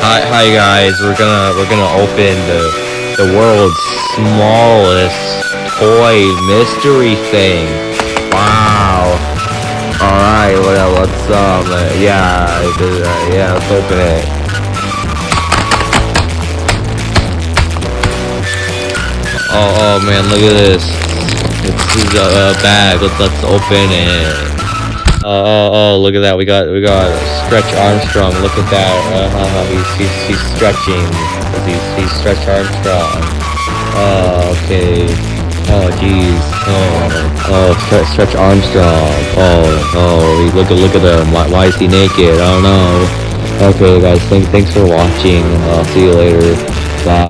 Hi guys, we're gonna open the world's smallest toy mystery thing. Wow. Alright, let's yeah, let's open it. Oh man, look at this. This is a bag. Let's open it. Oh, look at that. We got Stretch Armstrong. Look at that. He's stretching. He's Stretch Armstrong. Oh, okay. Oh, jeez. Stretch Armstrong. Look at him. Why is he naked? I don't know. Okay, guys. Thanks for watching. I'll see you later. Bye.